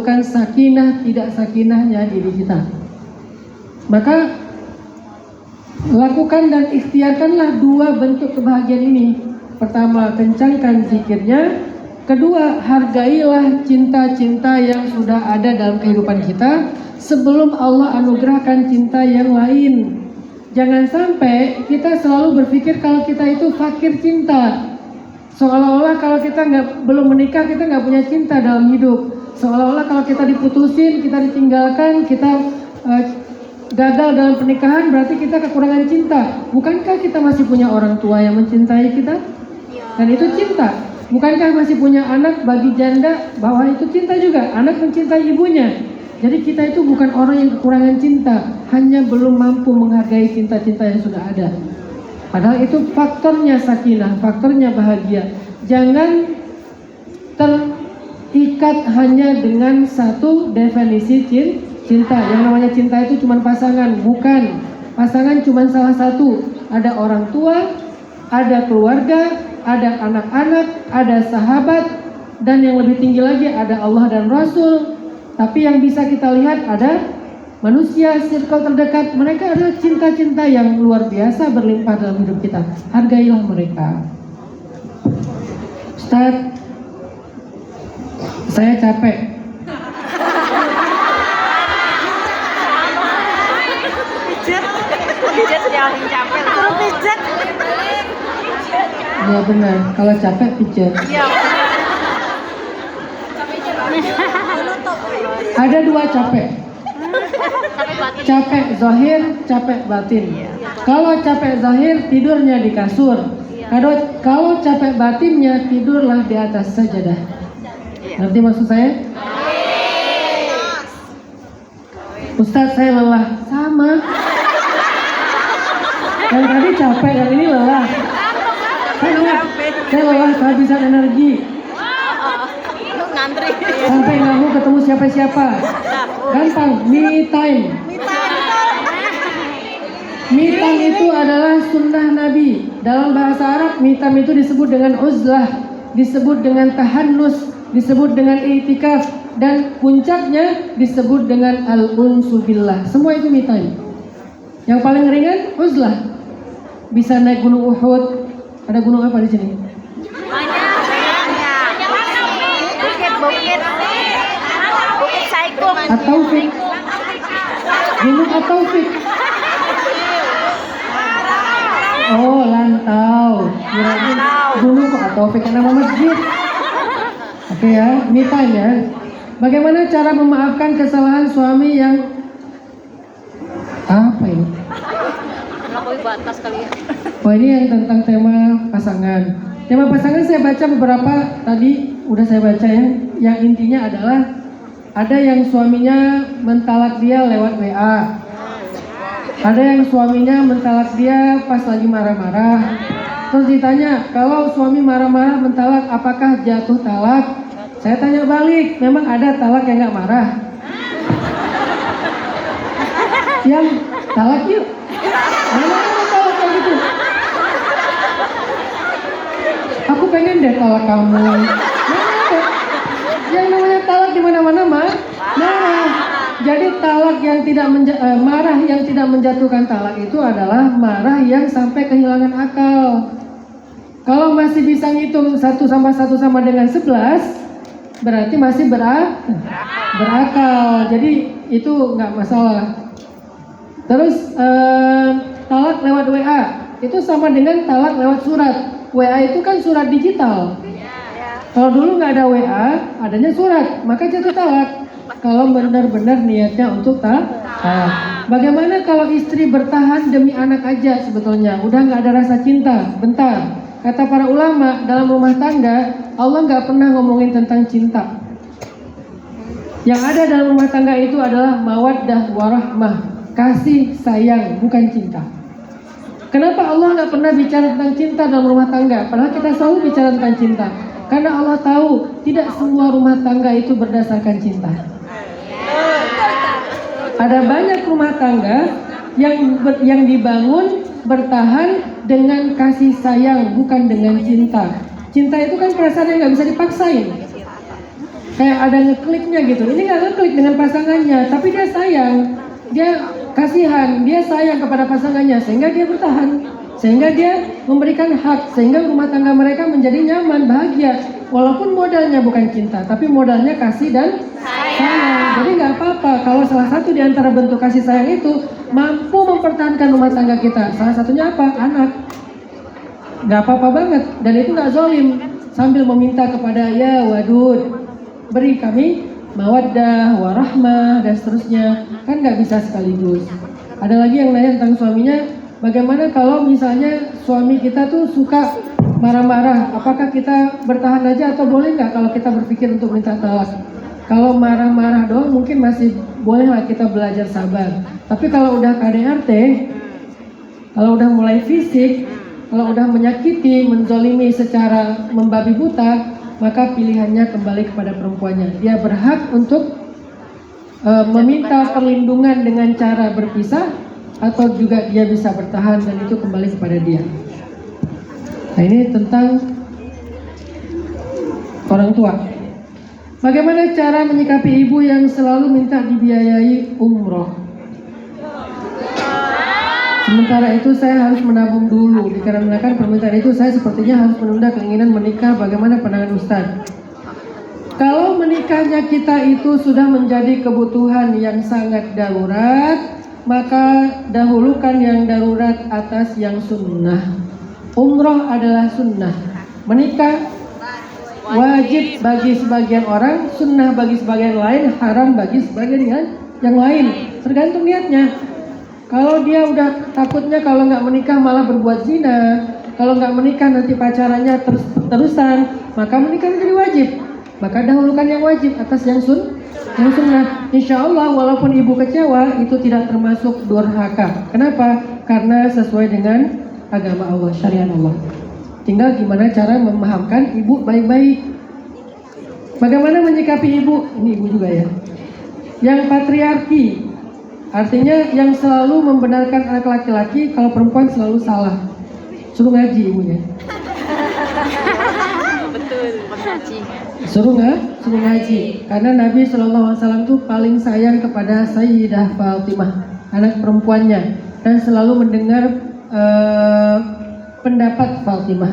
bukan sakinah tidak sakinahnya diri kita. Maka lakukan dan ikhtiarkanlah dua bentuk kebahagiaan ini. Pertama, kencangkan zikirnya. Kedua, hargailah cinta-cinta yang sudah ada dalam kehidupan kita sebelum Allah anugerahkan cinta yang lain. Jangan sampai kita selalu berpikir kalau kita itu fakir cinta. Seolah-olah kalau kita belum menikah, kita nggak punya cinta dalam hidup. Seolah-olah kalau kita diputusin, kita ditinggalkan, kita gagal dalam pernikahan, berarti kita kekurangan cinta. Bukankah kita masih punya orang tua yang mencintai kita? Dan itu cinta. Bukankah masih punya anak bagi janda, bahwa itu cinta juga. Anak mencintai ibunya. Jadi kita itu bukan orang yang kekurangan cinta, hanya belum mampu menghargai cinta-cinta yang sudah ada. Padahal itu faktornya sakinah, faktornya bahagia. Jangan terikat hanya dengan satu definisi cinta. Yang namanya cinta itu cuma pasangan, bukan. Pasangan cuma salah satu. Ada orang tua, ada keluarga, ada anak-anak, ada sahabat, dan yang lebih tinggi lagi ada Allah dan Rasul. Tapi yang bisa kita lihat ada manusia, circle terdekat. Mereka adalah cinta-cinta yang luar biasa berlimpah dalam hidup kita. Hargailah mereka. Ustaz, saya capek. Pijat sejauh capek. Terus pijat. Ya benar, kalau capek pijat. Iya. Ada dua capek. Capek zahir, capek batin. Kalau capek zahir, tidurnya di kasur. Kalau capek batinnya, tidurlah di atas sajadah. Ngerti maksud saya? Ustaz, saya lelah. Sama. Yang tadi capek, yang ini lelah. Saya lelah, kehabisan energi. Lu ngantri. Sampai nggak mau ketemu siapa-siapa. Gampang, me time. Me time itu adalah sunnah Nabi. Dalam bahasa Arab, me time itu disebut dengan uzlah, disebut dengan tahannus, disebut dengan i'tikaf, dan puncaknya disebut dengan al-unsu billah. Semua itu me time. Yang paling ringan uzlah. Bisa naik gunung Uhud. Ada gunung apa di sini? Bukit Saikung. At-Taufik. Gunung At-Taufik. Oh, Lantau. Kirain gunung kok At-Taufik, nama masjid. Oke ya, me time ya. Bagaimana cara memaafkan kesalahan suami yang apa ini? Melampaui batas kali ya. Oh, ini yang tentang tema pasangan. Tema pasangan saya baca beberapa tadi, udah saya baca ya. Yang intinya adalah ada yang suaminya mentalak dia lewat WA. Ada yang suaminya mentalak dia pas lagi marah-marah. Terus ditanya, kalau suami marah-marah mentalak, apakah jatuh talak? Saya tanya balik, memang ada talak yang gak marah? Yang talak yuk. Mana talak kayak gitu? Aku pengen deh talak kamu. Yang namanya talak di mana-mana mah marah. Jadi talak yang tidak marah yang tidak menjatuhkan talak itu adalah marah yang sampai kehilangan akal. Kalau masih bisa ngitung 1 sama 1 sama dengan 11, berarti masih berakal. Jadi itu nggak masalah. Terus talak lewat WA itu sama dengan talak lewat surat. WA itu kan surat digital. Kalau dulu nggak ada WA, adanya surat, maka jatuh talak. Kalau benar-benar niatnya untuk talak. Bagaimana kalau istri bertahan demi anak aja sebetulnya, udah nggak ada rasa cinta? Bentar, kata para ulama dalam rumah tangga, Allah nggak pernah ngomongin tentang cinta. Yang ada dalam rumah tangga itu adalah mawaddah warahmah, kasih sayang, bukan cinta. Kenapa Allah nggak pernah bicara tentang cinta dalam rumah tangga? Padahal kita selalu bicara tentang cinta. Karena Allah tahu tidak semua rumah tangga itu berdasarkan cinta. Ada banyak rumah tangga yang dibangun bertahan dengan kasih sayang, bukan dengan cinta. Cinta itu kan perasaan yang nggak bisa dipaksain. kayak ada ngekliknya gitu. Ini nggak ngeklik dengan pasangannya, tapi dia sayang, dia kasihan, dia sayang kepada pasangannya sehingga dia bertahan, sehingga dia memberikan hak, sehingga rumah tangga mereka menjadi nyaman, bahagia. Walaupun modalnya bukan cinta, tapi modalnya kasih dan sayang. Jadi nggak apa-apa kalau salah satu di antara bentuk kasih sayang itu mampu mempertahankan rumah tangga kita. Salah satunya apa? Anak. Nggak apa-apa banget, dan itu nggak zolim. Sambil meminta kepada ya wadud, beri kami mawaddah, warahmah, dan seterusnya. Kan nggak bisa sekaligus. Ada lagi yang nanya tentang suaminya, bagaimana kalau misalnya suami kita tuh suka marah-marah, apakah kita bertahan aja atau boleh nggak kalau kita berpikir untuk minta talak? Kalau marah-marah doang mungkin masih bolehlah kita belajar sabar. Tapi kalau udah KDRT, kalau udah mulai fisik, kalau udah menyakiti, menzolimi secara membabi buta, maka pilihannya kembali kepada perempuannya. Dia berhak untuk meminta perlindungan dengan cara berpisah, atau juga dia bisa bertahan, dan itu kembali kepada dia. Nah, ini tentang orang tua. Bagaimana cara menyikapi ibu yang selalu minta dibiayai umroh? Sementara itu saya harus menabung dulu, dikarenakan permintaan itu saya sepertinya harus menunda keinginan menikah. Bagaimana pandangan Ustaz? Kalau menikahnya kita itu sudah menjadi kebutuhan yang sangat darurat, maka dahulukan yang darurat atas yang sunnah. Umroh adalah sunnah, menikah wajib bagi sebagian orang, sunnah bagi sebagian lain, haram bagi sebagian yang lain. Tergantung niatnya. Kalau dia udah takutnya kalau nggak menikah malah berbuat zina, kalau nggak menikah nanti pacarannya terusan, maka menikah menjadi wajib. Maka dahulukan yang wajib atas yang sunnah. Insya Allah walaupun ibu kecewa, itu tidak termasuk durhaka. Kenapa? Karena sesuai dengan agama Allah, syariat Allah. Tinggal gimana cara memahamkan ibu baik-baik. Bagaimana menyikapi ibu? Ini ibu juga ya. Yang patriarki, artinya yang selalu membenarkan anak laki-laki, kalau perempuan selalu salah. Suruh ngaji ibunya. Betul, ngaji. Suruh ngaji. Karena Nabi SAW itu paling sayang kepada Sayyidah Fatimah, anak perempuannya, dan selalu mendengar pendapat Fatimah.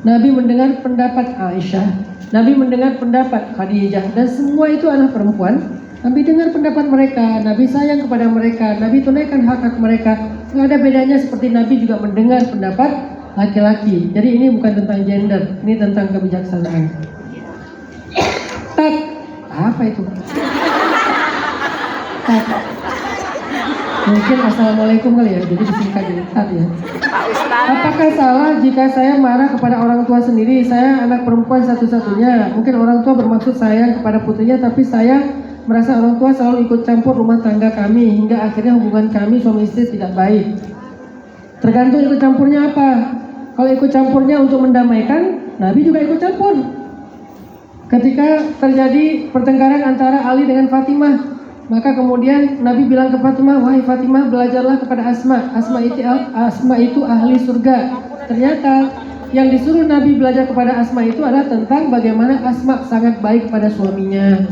Nabi mendengar pendapat Aisyah, Nabi mendengar pendapat Khadijah, dan semua itu adalah perempuan. Nabi dengar pendapat mereka, Nabi sayang kepada mereka, Nabi tunaikan hak-hak mereka. Nggak ada bedanya seperti Nabi juga mendengar pendapat laki-laki. Jadi ini bukan tentang gender, ini tentang kebijaksanaan. Tat, apa itu? Tat. Mungkin assalamualaikum kali ya, jadi disingkat jadi tat ya. Apakah salah jika saya marah kepada orang tua sendiri? Saya anak perempuan satu-satunya. Mungkin orang tua bermaksud sayang kepada putrinya, tapi saya merasa orang tua selalu ikut campur rumah tangga kami, hingga akhirnya hubungan kami suami istri tidak baik. Tergantung ikut campurnya apa. Kalau ikut campurnya untuk mendamaikan, Nabi juga ikut campur. Ketika terjadi pertengkaran antara Ali dengan Fatimah, maka kemudian Nabi bilang ke Fatimah, wahai Fatimah, belajarlah kepada Asma. Asma itu ahli surga. Ternyata yang disuruh Nabi belajar kepada Asma itu adalah tentang bagaimana Asma sangat baik pada suaminya.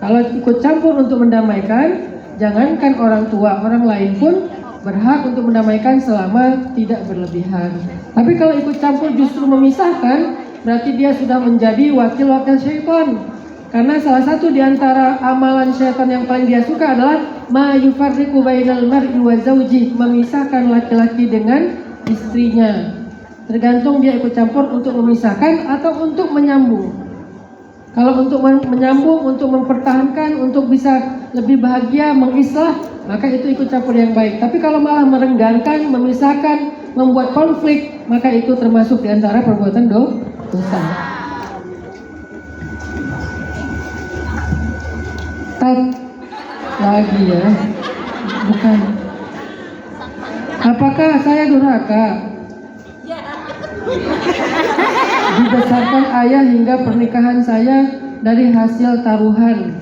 Kalau ikut campur untuk mendamaikan, jangankan orang tua, orang lain pun berhak untuk mendamaikan selama tidak berlebihan. Tapi kalau ikut campur justru memisahkan, berarti dia sudah menjadi wakil-wakil syaitan. Karena salah satu di antara amalan syaitan yang paling dia suka adalah ma yufarriqu bainal mar'i wa zawji, memisahkan laki-laki dengan istrinya. Tergantung dia ikut campur untuk memisahkan atau untuk menyambung. Kalau untuk menyambung, untuk mempertahankan, untuk bisa lebih bahagia, mengislah, maka itu ikut campur yang baik. Tapi kalau malah merenggangkan, memisahkan, membuat konflik, maka itu termasuk di antara perbuatan dosa. Tat lagi ya, bukan. Apakah saya durhaka? Dibesarkan ayah hingga pernikahan saya dari hasil taruhan.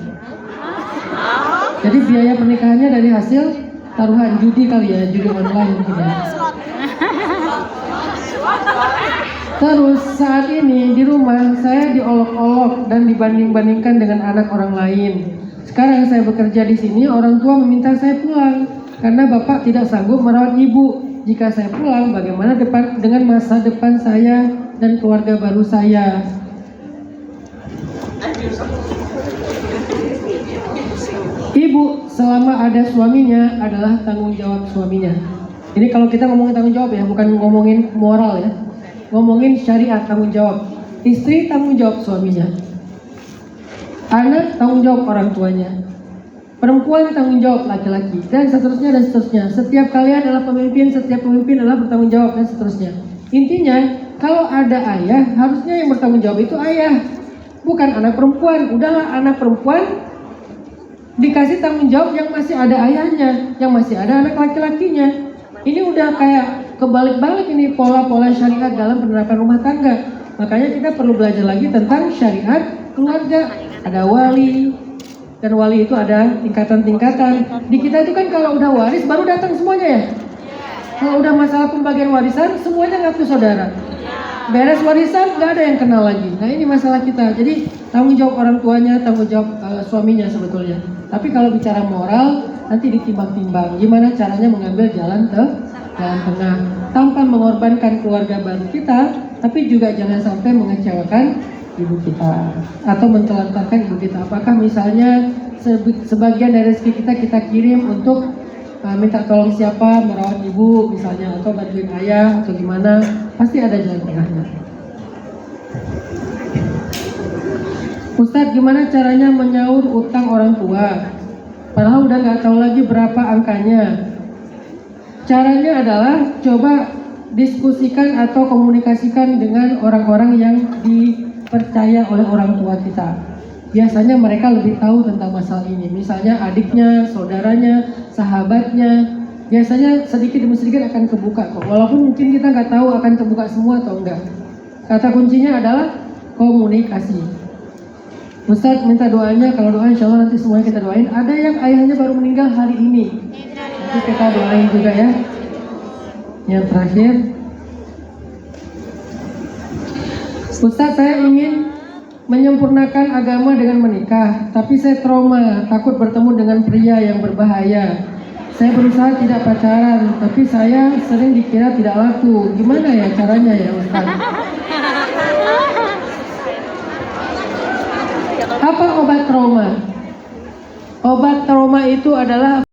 Jadi biaya pernikahannya dari hasil taruhan judi kali ya, judi online mungkin ya. Terus saat ini di rumah saya diolok-olok dan dibanding-bandingkan dengan anak orang lain. Sekarang saya bekerja di sini, orang tua meminta saya pulang karena bapak tidak sanggup merawat ibu. Jika saya pulang, bagaimana dengan masa depan saya dan keluarga baru saya? Ibu selama ada suaminya adalah tanggung jawab suaminya. Ini kalau kita ngomongin tanggung jawab ya, bukan ngomongin moral ya. Ngomongin syariat tanggung jawab. Istri tanggung jawab suaminya. Anak tanggung jawab orang tuanya. Perempuan tanggung jawab laki-laki, dan seterusnya dan seterusnya. Setiap kalian adalah pemimpin, setiap pemimpin adalah bertanggung jawab dan seterusnya. Intinya, kalau ada ayah, harusnya yang bertanggung jawab itu ayah, bukan anak perempuan. Udahlah, anak perempuan dikasih tanggung jawab yang masih ada ayahnya, yang masih ada anak laki-lakinya. Ini udah kayak kebalik-balik ini pola-pola syariat dalam penerapan rumah tangga. Makanya kita perlu belajar lagi tentang syariat keluarga. Ada wali, dan wali itu ada tingkatan-tingkatan. Di kita itu kan kalau udah waris baru datang semuanya ya. Kalau udah masalah pembagian warisan semuanya ngaku saudara. Beres warisan nggak ada yang kenal lagi. Nah ini masalah kita. Jadi tanggung jawab orang tuanya, tanggung jawab suaminya sebetulnya. Tapi kalau bicara moral nanti ditimbang-timbang. Gimana caranya mengambil jalan tengah tanpa mengorbankan keluarga baru kita, tapi juga jangan sampai mengecewakan ibu kita atau mentelantarkan ibu kita. Apakah misalnya sebagian dari rezeki kita kirim untuk minta tolong siapa merawat ibu misalnya, atau bantuin ayah atau gimana, pasti ada jalan tengahnya. Ustadz, gimana caranya menyaur utang orang tua padahal udah nggak tahu lagi berapa angkanya? Caranya adalah coba diskusikan atau komunikasikan dengan orang-orang yang dipercaya oleh orang tua kita. Biasanya mereka lebih tahu tentang masalah ini. Misalnya adiknya, saudaranya, sahabatnya. Biasanya sedikit demi sedikit akan kebuka kok. Walaupun mungkin kita nggak tahu akan kebuka semua atau enggak. Kata kuncinya adalah komunikasi. Ustadz minta doanya, kalau doa insya Allah nanti semuanya kita doain. Ada yang ayahnya baru meninggal hari ini, nanti kita doain juga ya. Yang terakhir, Ustadz, saya ingin menyempurnakan agama dengan menikah, tapi saya trauma, takut bertemu dengan pria yang berbahaya. Saya berusaha tidak pacaran, tapi saya sering dikira tidak laku. Gimana ya caranya ya Ustadz? Apa obat trauma? Obat trauma itu adalah